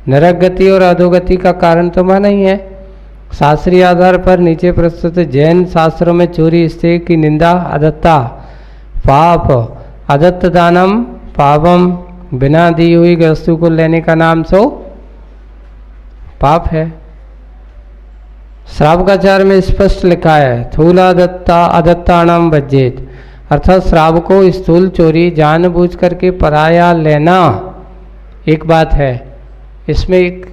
नरक गति और अधोगति का कारण तो माना ही है। शास्त्रीय आधार पर नीचे प्रस्तुत जैन शास्त्रों में चोरी स्त्री की निंदा अदत्ता पाप, अदत्त दानम पापम, बिना दी हुई वस्तु को लेने का नाम सो पाप है। श्रावकाचार में स्पष्ट लिखा है थूला दत्ता अदत्तानाम वज्जेत, अर्थात श्राव को स्थूल चोरी जानबूझ करके पराया लेना एक बात है। इसमें एक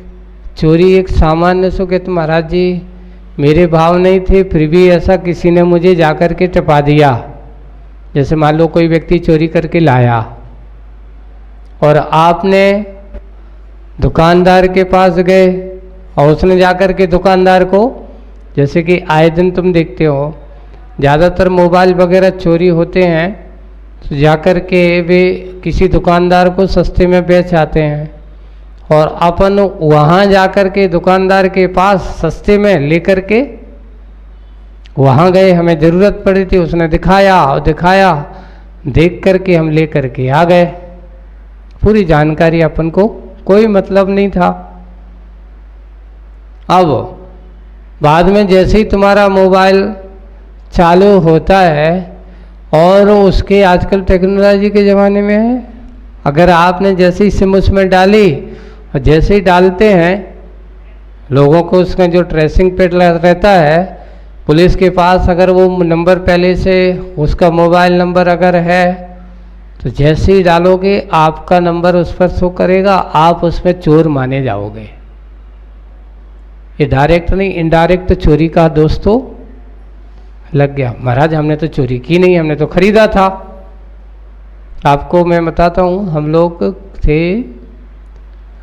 चोरी एक सामान्य सो कहते महाराज जी मेरे भाव नहीं थे फिर भी ऐसा किसी ने मुझे जाकर के टपा दिया। जैसे मान लो कोई व्यक्ति चोरी करके लाया और आपने दुकानदार के पास गए और उसने जाकर के दुकानदार को, जैसे कि आए दिन तुम देखते हो ज़्यादातर मोबाइल वगैरह चोरी होते हैं, तो जाकर के वे किसी दुकानदार को सस्ते में बेच आते हैं और अपन वहाँ जाकर के दुकानदार के पास सस्ते में लेकर के वहाँ गए, हमें ज़रूरत पड़ी थी, उसने दिखाया और दिखाया, देख करके हम ले करके आ गए। पूरी जानकारी अपन को कोई मतलब नहीं था। अब बाद में जैसे ही तुम्हारा मोबाइल चालू होता है और उसके आजकल टेक्नोलॉजी के ज़माने में है, अगर आपने जैसे ही सिम उसमें डाली और जैसे ही डालते हैं लोगों को उसका जो ट्रेसिंग पेड रहता है पुलिस के पास, अगर वो नंबर पहले से उसका मोबाइल नंबर अगर है तो जैसे ही डालोगे आपका नंबर उस पर शो करेगा, आप उसमें चोर माने जाओगे। ये डायरेक्ट नहीं इनडायरेक्ट चोरी का दोस्तों लग गया। महाराज हमने तो चोरी की नहीं, हमने तो खरीदा था। आपको मैं बताता हूँ, हम लोग थे,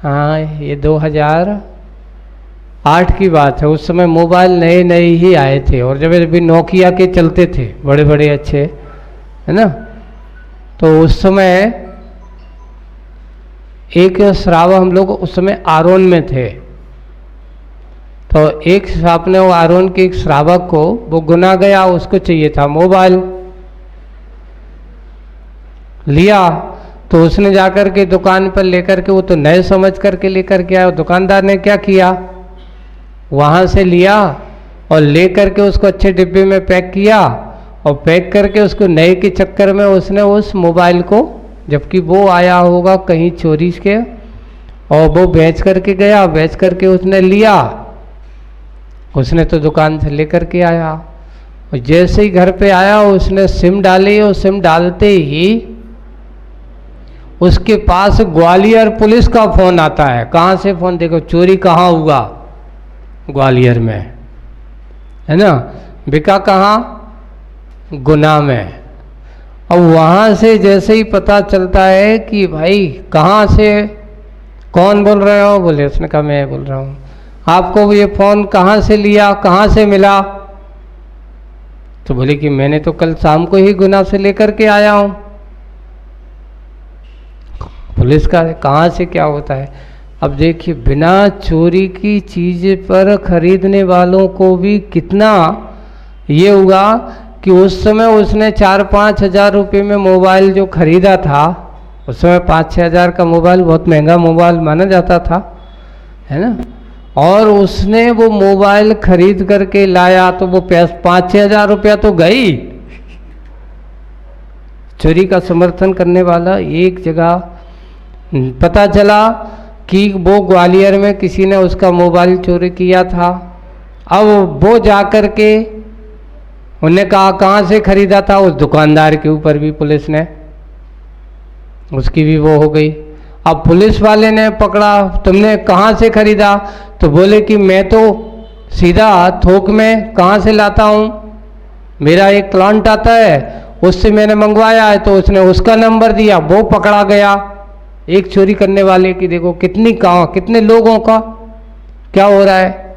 हाँ ये 2008 की बात है, उस समय मोबाइल नए नए ही आए थे और जब अभी नोकिया के चलते थे बड़े बड़े अच्छे, है ना। तो उस समय एक श्राव, हम लोग उस समय आरोन में थे, तो एक आपने वो आरोन के एक श्रावक को वो गुना गया, उसको चाहिए था मोबाइल, लिया तो उसने जाकर के दुकान पर लेकर के, वो तो नए समझ करके लेकर के आया, दुकानदार ने क्या किया वहाँ से लिया और लेकर के उसको अच्छे डिब्बे में पैक किया और पैक करके उसको नए के चक्कर में उसने उस मोबाइल को, जबकि वो आया होगा कहीं चोरी के, और वो बेच करके गया, बेच करके उसने लिया, उसने तो दुकान से लेकर के आया और जैसे ही घर पे आया उसने सिम डाली और सिम डालते ही उसके पास ग्वालियर पुलिस का फोन आता है। कहाँ से फोन, देखो चोरी कहाँ हुआ, ग्वालियर में, है ना, बिका कहाँ, गुना में। अब वहाँ से जैसे ही पता चलता है कि भाई कहाँ से, कौन बोल रहे हो, बोले, उसने कहा मैं बोल रहा हूँ, आपको ये फ़ोन कहाँ से लिया, कहाँ से मिला, तो बोले कि मैंने तो कल शाम को ही गुना से लेकर के आया हूँ। पुलिस का कहाँ से क्या होता है। अब देखिए बिना चोरी की चीज़ पर खरीदने वालों को भी कितना ये हुआ कि उस समय उसने 4-5 हज़ार रुपये में मोबाइल जो खरीदा था, उस समय 5-6 हज़ार का मोबाइल बहुत महंगा मोबाइल माना जाता था, है ना, और उसने वो मोबाइल खरीद करके लाया तो वो 5-6 हज़ार रुपया तो गई। चोरी का समर्थन करने वाला एक जगह पता चला कि वो ग्वालियर में किसी ने उसका मोबाइल चोरी किया था। अब वो जाकर के उन्होंने कहा कहाँ से खरीदा था, उस दुकानदार के ऊपर भी पुलिस ने, उसकी भी वो हो गई। अब पुलिस वाले ने पकड़ा, तुमने कहाँ से खरीदा, तो बोले कि मैं तो सीधा थोक में कहाँ से लाता हूँ, मेरा एक क्लाइंट आता है उससे मैंने मंगवाया है, तो उसने उसका नंबर दिया, वो पकड़ा गया। एक चोरी करने वाले की देखो कितनी कहाँ कितने लोगों का क्या हो रहा है,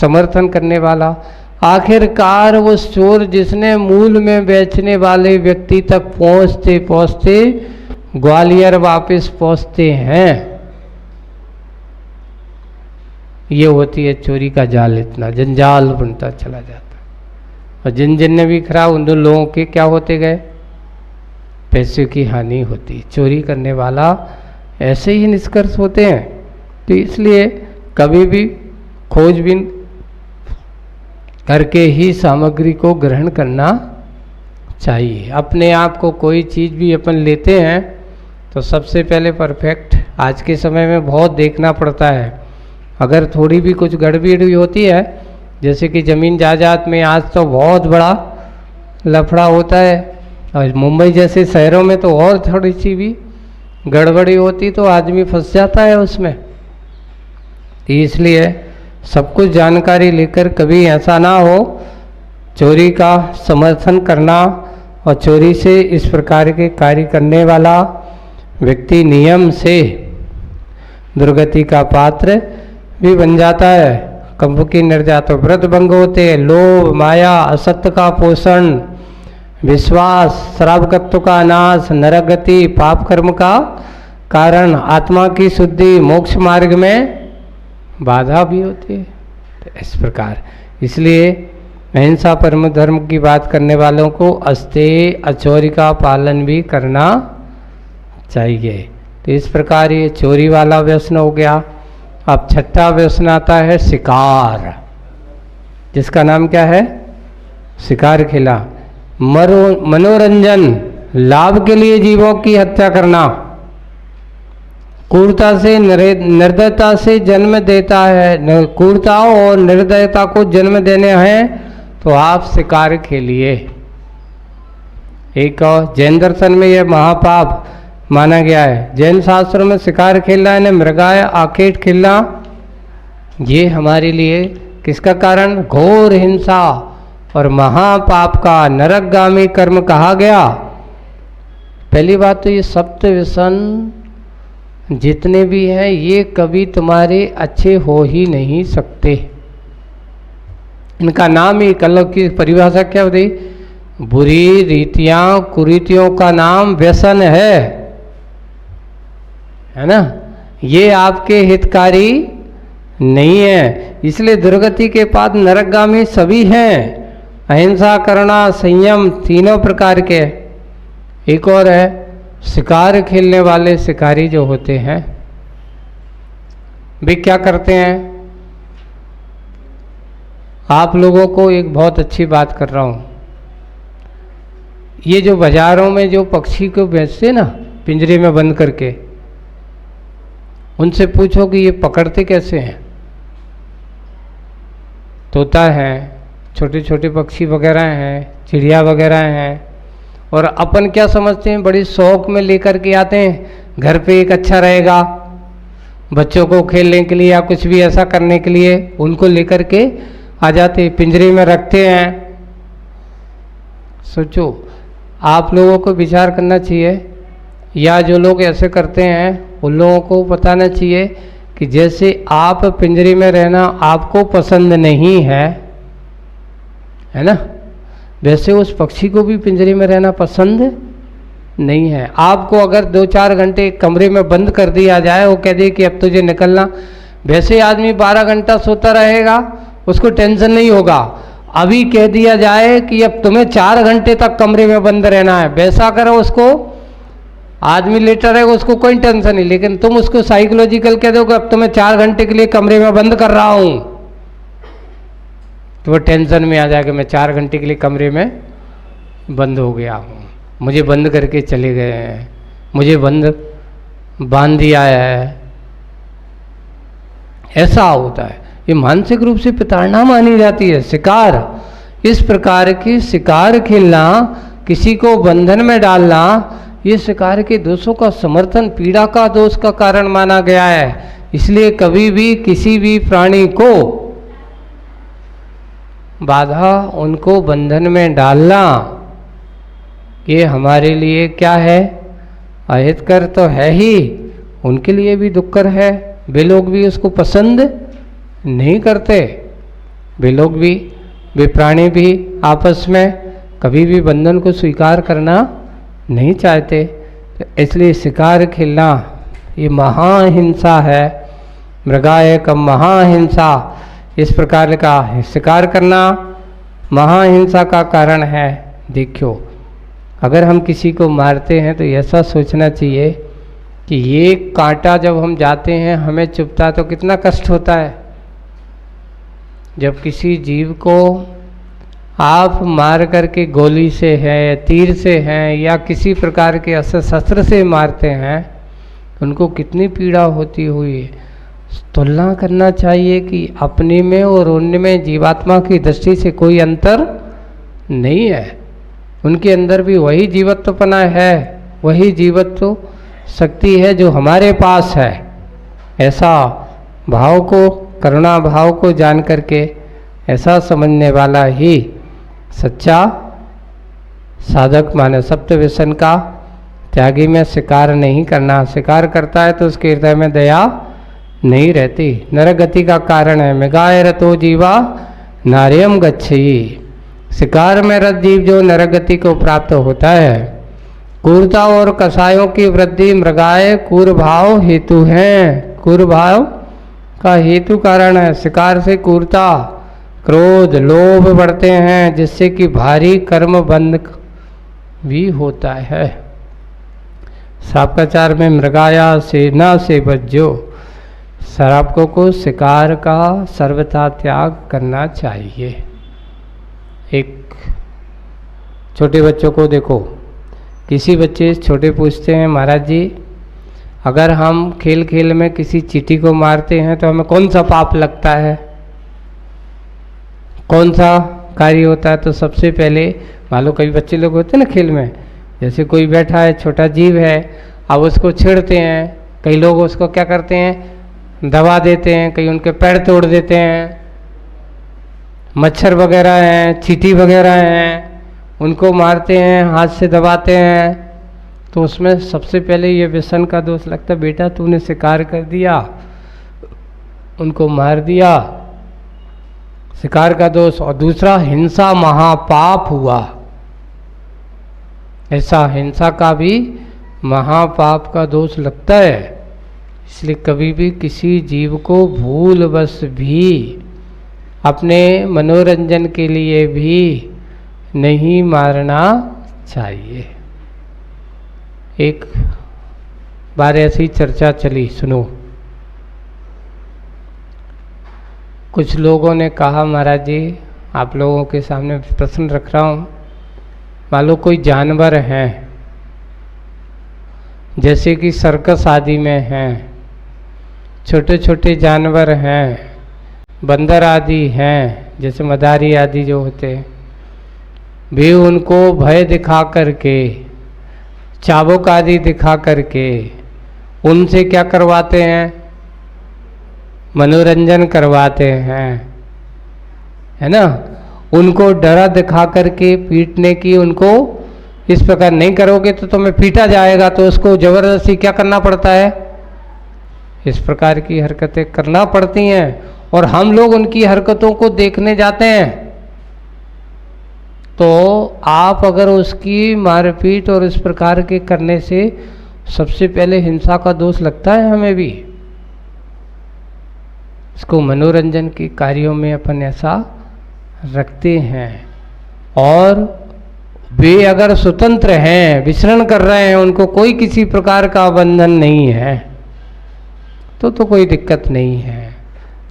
समर्थन करने वाला। आखिरकार वो चोर जिसने मूल में बेचने वाले व्यक्ति तक पहुँचते पहुँचते ग्वालियर वापस पहुँचते हैं। ये होती है चोरी का जाल, इतना जंजाल बनता चला जाता। और जिन जिन ने भी खरा उन लोगों के क्या होते गए, पैसे की हानि होती। चोरी करने वाला ऐसे ही निष्कर्ष होते हैं। तो इसलिए कभी भी खोजबीन करके ही सामग्री को ग्रहण करना चाहिए। अपने आप को कोई चीज़ भी अपन लेते हैं तो सबसे पहले परफेक्ट आज के समय में बहुत देखना पड़ता है। अगर थोड़ी भी कुछ गड़बड़ी होती है, जैसे कि ज़मीन जायदाद में आज तो बहुत बड़ा लफड़ा होता है, और मुंबई जैसे शहरों में तो और थोड़ी सी भी गड़बड़ी होती तो आदमी फंस जाता है उसमें। इसलिए सब कुछ जानकारी लेकर कभी ऐसा ना हो चोरी का समर्थन करना, और चोरी से इस प्रकार के कार्य करने वाला व्यक्ति नियम से दुर्गति का पात्र भी बन जाता है। कंपकी निर्जात व्रत भंग होते, लोभ माया असत्य का पोषण, विश्वास श्रावकत्व का नाश, नरगति पाप कर्म का कारण, आत्मा की शुद्धि, मोक्ष मार्ग में बाधा भी होती है। तो इस प्रकार इसलिए अहिंसा परम धर्म की बात करने वालों को अस्तेय अचोरी का पालन भी करना चाहिए। तो इस प्रकार ये चोरी वाला व्यसन हो गया। अब छठा व्यसन आता है शिकार, जिसका नाम क्या है? शिकार खेला। मनोरंजन लाभ के लिए जीवों की हत्या करना क्रूरता से निर्दयता से जन्म देता है। क्रूरता और निर्दयता को जन्म देने हैं तो आप शिकार खेलिए। एक जैन दर्शन में यह महापाप माना गया है। जैन शास्त्रों में शिकार खेलना है, मृगाय आखेट खेलना, ये हमारे लिए किसका कारण? घोर हिंसा और महापाप का नरकगामी कर्म कहा गया। पहली बात तो ये सप्त व्यसन जितने भी हैं ये कभी तुम्हारे अच्छे हो ही नहीं सकते। इनका नाम ही कल की परिभाषा क्या होती? बुरी रीतियां कुरीतियों का नाम व्यसन है ना। ये आपके हितकारी नहीं है, इसलिए दुर्गति के पाद नरकगामी सभी हैं। अहिंसा करना संयम तीनों प्रकार के। एक और है शिकार खेलने वाले शिकारी जो होते हैं वे क्या करते हैं? आप लोगों को एक बहुत अच्छी बात कर रहा हूं। ये जो बाजारों में जो पक्षी को बेचते ना पिंजरे में बंद करके, उनसे पूछो कि ये पकड़ते कैसे हैं। तोता है, छोटे छोटे पक्षी वगैरह हैं, चिड़िया वगैरह हैं, और अपन क्या समझते हैं? बड़ी शौक में लेकर के आते हैं, घर पे एक अच्छा रहेगा, बच्चों को खेलने के लिए या कुछ भी ऐसा करने के लिए उनको लेकर के आ जाते, पिंजरे में रखते हैं। सोचो, आप लोगों को विचार करना चाहिए, या जो लोग ऐसे करते हैं उन लोगों को बताना चाहिए कि जैसे आप पिंजरे में रहना आपको पसंद नहीं है ना, वैसे उस पक्षी को भी पिंजरे में रहना पसंद नहीं है। आपको अगर 2-4 घंटे कमरे में बंद कर दिया जाए, वो कह दे कि अब तुझे निकलना, वैसे आदमी 12 घंटा सोता रहेगा, उसको टेंशन नहीं होगा। अभी कह दिया जाए कि अब तुम्हें 4 घंटे तक कमरे में बंद रहना है, वैसा करो, उसको आदमी लेटा रहेगा, उसको कोई टेंशन नहीं। लेकिन तुम उसको साइकोलॉजिकल कह दोगे अब तुम्हें 4 घंटे के लिए कमरे में बंद कर रहा हूं, तो वो टेंशन में आ जाएगा, मैं 4 घंटे के लिए कमरे में बंद हो गया हूँ, मुझे बंद करके चले गए हैं, मुझे बांध दिया है। ऐसा होता है, ये मानसिक रूप से प्रताड़ना मानी जाती है। शिकार, इस प्रकार की शिकार खेलना, किसी को बंधन में डालना, ये शिकार के दोषों का समर्थन, पीड़ा का दोष का कारण माना गया है। इसलिए कभी भी किसी भी प्राणी को बाधा, उनको बंधन में डालना, ये हमारे लिए क्या है? अहितकर तो है ही, उनके लिए भी दुखकर है। वे लोग भी उसको पसंद नहीं करते। वे लोग भी, वे प्राणी भी आपस में कभी भी बंधन को स्वीकार करना नहीं चाहते। तो इसलिए शिकार खेलना ये महाहिंसा है, मृगाय का महाहिंसा। इस प्रकार का शिकार करना महाहिंसा का कारण है। देखो, अगर हम किसी को मारते हैं तो ऐसा सोचना चाहिए कि ये कांटा जब हम जाते हैं हमें चुभता तो कितना कष्ट होता है। जब किसी जीव को आप मार करके गोली से है, तीर से हैं या किसी प्रकार के अस्त्र शस्त्र से मारते हैं, उनको कितनी पीड़ा होती हुई है। तुलना करना चाहिए कि अपने में और उनमें जीवात्मा की दृष्टि से कोई अंतर नहीं है। उनके अंदर भी वही जीवत्वपना है, वही जीवत्व शक्ति है जो हमारे पास है। ऐसा भाव को, करुणा भाव को जान करके ऐसा समझने वाला ही सच्चा साधक माने। सप्त व्यसन का त्यागी में शिकार नहीं करना। शिकार करता है तो उसके हृदय में दया नहीं रहती। नरगति का कारण है मृगाय रतो जीवा नार्यम गच्छति। शिकार में रत जीव जो नरगति को प्राप्त होता है। क्रूरता और कसायों की वृद्धि मृगाय क्रूर भाव हेतु हैं। क्रूर भाव का हेतु कारण है। शिकार से क्रूरता, क्रोध, लोभ बढ़ते हैं, जिससे कि भारी कर्म बंध भी होता है। शापकाचार में मृगाया सेना से बज्जो। श्रावकों को शिकार का सर्वथा त्याग करना चाहिए। एक छोटे बच्चों को देखो, किसी बच्चे छोटे पूछते हैं महाराज जी अगर हम खेल खेल में किसी चींटी को मारते हैं तो हमें कौन सा पाप लगता है, कौन सा कार्य होता है? तो सबसे पहले मान लो कई बच्चे लोग होते हैं ना खेल में, जैसे कोई बैठा है छोटा जीव है, अब उसको छेड़ते हैं। कई लोग उसको क्या करते हैं, दबा देते हैं, कई उनके पैर तोड़ देते हैं। मच्छर वगैरह हैं, चींटी वगैरह हैं, उनको मारते हैं, हाथ से दबाते हैं। तो उसमें सबसे पहले ये व्यसन का दोष लगता है। बेटा तूने शिकार कर दिया, उनको मार दिया, शिकार का दोष। और दूसरा हिंसा महापाप हुआ। ऐसा हिंसा का भी महापाप का दोष लगता है। इसलिए कभी भी किसी जीव को भूलवश भी अपने मनोरंजन के लिए भी नहीं मारना चाहिए। एक बार ऐसी चर्चा चली, सुनो। कुछ लोगों ने कहा महाराज जी आप लोगों के सामने प्रश्न रख रहा हूँ, मान लो कोई जानवर हैं जैसे कि सर्कस आदि में हैं, छोटे छोटे जानवर हैं, बंदर आदि हैं, जैसे मदारी आदि जो होते हैं, भी उनको भय दिखा करके, चाबुक आदि दिखा करके उनसे क्या करवाते हैं, मनोरंजन करवाते हैं, है ना। उनको डरा दिखा करके पीटने की, उनको इस प्रकार नहीं करोगे तो तुम्हें पीटा जाएगा, तो उसको जबरदस्ती क्या करना पड़ता है, इस प्रकार की हरकतें करना पड़ती हैं। और हम लोग उनकी हरकतों को देखने जाते हैं, तो आप अगर उसकी मारपीट और इस प्रकार के करने से सबसे पहले हिंसा का दोष लगता है हमें भी। इसको मनोरंजन के कार्यों में अपन ऐसा रखते हैं। और वे अगर स्वतंत्र हैं, विचरण कर रहे हैं, उनको कोई किसी प्रकार का बंधन नहीं है, तो कोई दिक्कत नहीं है।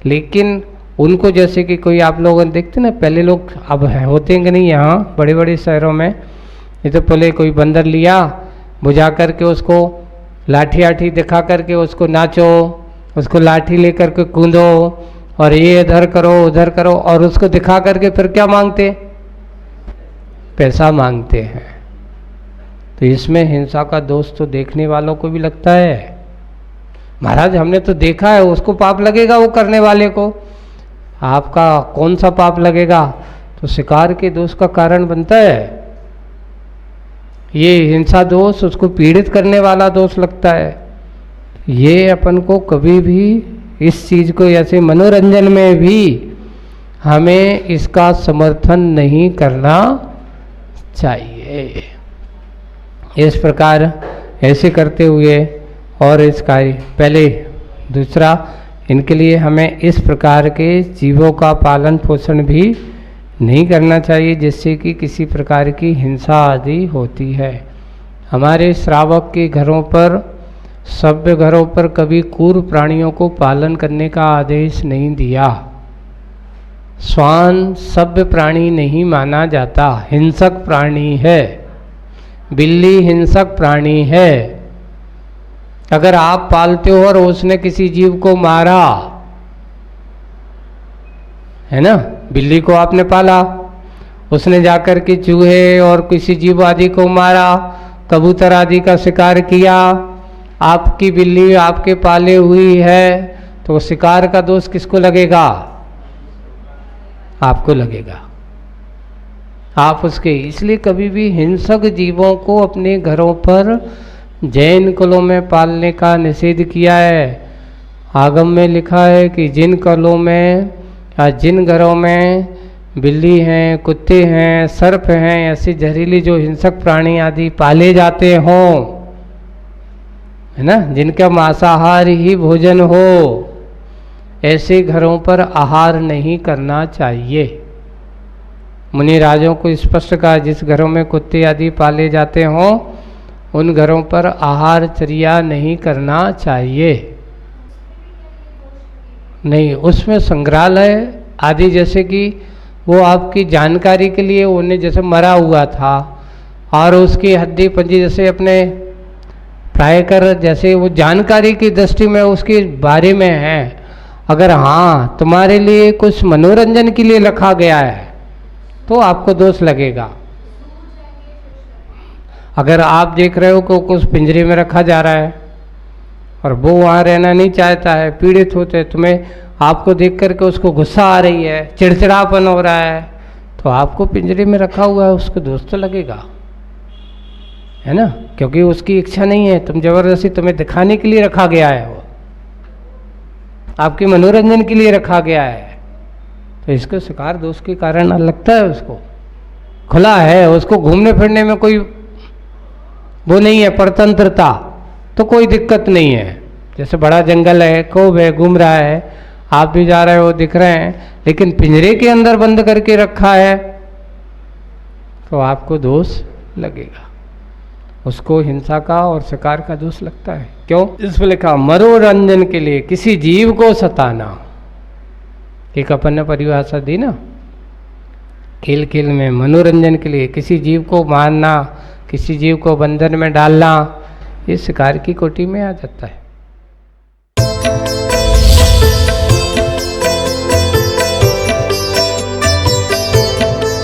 लेकिन उनको जैसे कि कोई आप लोग देखते ना, पहले लोग अब होते हैं कि नहीं यहाँ बड़े बड़े शहरों में, ये तो पहले कोई बंदर लिया, बुझा करके उसको लाठी आठी दिखा करके उसको नाचो, उसको लाठी लेकर के कूदो और ये इधर करो उधर करो, और उसको दिखा करके फिर क्या मांगते, पैसा मांगते हैं। तो इसमें हिंसा का दोष तो देखने वालों को भी लगता है। महाराज हमने तो देखा है, उसको पाप लगेगा वो करने वाले को, आपका कौन सा पाप लगेगा? तो शिकार के दोष का कारण बनता है। ये हिंसा दोष उसको पीड़ित करने वाला दोष लगता है। ये अपन को कभी भी इस चीज को, ऐसे मनोरंजन में भी हमें इसका समर्थन नहीं करना चाहिए। इस प्रकार ऐसे करते हुए और इस कार्य पहले, दूसरा इनके लिए हमें इस प्रकार के जीवों का पालन पोषण भी नहीं करना चाहिए जिससे कि किसी प्रकार की हिंसा आदि होती है। हमारे श्रावक के घरों पर सभ्य घरों पर कभी क्रूर प्राणियों को पालन करने का आदेश नहीं दिया। श्वान सभ्य प्राणी नहीं माना जाता, हिंसक प्राणी है। बिल्ली हिंसक प्राणी है। अगर आप पालते हो और उसने किसी जीव को मारा, है ना, बिल्ली को आपने पाला, उसने जाकर के चूहे और किसी जीव आदि को मारा, कबूतर आदि का शिकार किया, आपकी बिल्ली आपके पाले हुई है, तो शिकार का दोष किसको लगेगा? आपको लगेगा। आप उसके, इसलिए कभी भी हिंसक जीवों को अपने घरों पर जैन कुलों में पालने का निषेध किया है। आगम में लिखा है कि जिन कुलों में या जिन घरों में बिल्ली हैं, कुत्ते हैं, सर्प हैं, ऐसी जहरीली जो हिंसक प्राणी आदि पाले जाते हों, है ना, जिनका मांसाहार ही भोजन हो, ऐसे घरों पर आहार नहीं करना चाहिए। मुनि राजों को स्पष्ट कहा, जिस घरों में कुत्ते आदि पाले जाते हों उन घरों पर आहार चर्या नहीं करना चाहिए। नहीं, उसमें संग्रहालय आदि, जैसे कि वो आपकी जानकारी के लिए, उन्हें जैसे मरा हुआ था और उसकी हड्डी पंजी जैसे अपने प्रायकर, जैसे वो जानकारी की दृष्टि में उसके बारे में है। अगर हाँ तुम्हारे लिए कुछ मनोरंजन के लिए रखा गया है तो आपको दोष लगेगा। अगर आप देख रहे हो कि कुछ पिंजरे में रखा जा रहा है और वो वहाँ रहना नहीं चाहता है, पीड़ित होते हैं, तुम्हें आपको देख करके उसको गुस्सा आ रही है, चिड़चिड़ापन हो रहा है, तो आपको पिंजरे में रखा हुआ है, उसको दोष तो लगेगा, है ना, क्योंकि उसकी इच्छा नहीं है, तुम जबरदस्ती, तुम्हें दिखाने के लिए रखा गया है, वो आपके मनोरंजन के लिए रखा गया है, तो इसको शिकार दोष के कारण लगता है। उसको खुला है, उसको घूमने फिरने में कोई वो नहीं है, परतंत्रता, तो कोई दिक्कत नहीं है। जैसे बड़ा जंगल है, खूब है, घूम रहा है, आप भी जा रहे हो, दिख रहे हैं, लेकिन पिंजरे के अंदर बंद करके रखा है तो आपको दोष लगेगा। उसको हिंसा का और शिकार का दोष लगता है। क्यों? इसमें लिखा मनोरंजन के लिए किसी जीव को सताना। एक अपन ने परिभाषा दी ना, खेल खेल में मनोरंजन के लिए किसी जीव को मारना, किसी जीव को बंधन में डालना, ये शिकार की कोटि में आ जाता है।